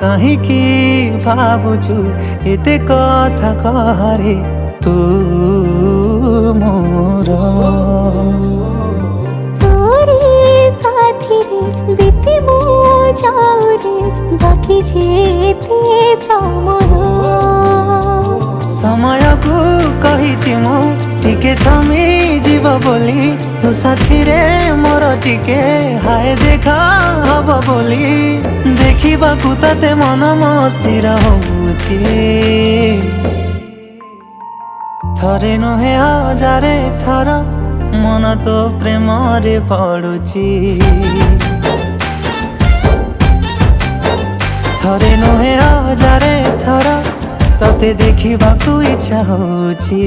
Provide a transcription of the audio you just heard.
कहीं भावुचु एते कथा कहरे तू मोर तोरे साथी रे बीती मो जाऊ रे बाकी जेते समय को कही मु टिके थमी जीव बोली तो साथी रे मोर टिके हाय देखा हब बोली देखा ताते मन मस्थिर होउची थरे नुहे हजारे थर मन तो प्रेम रे पड़ुची थरे नुहे हजारे थर तते देखा इच्छा होउची।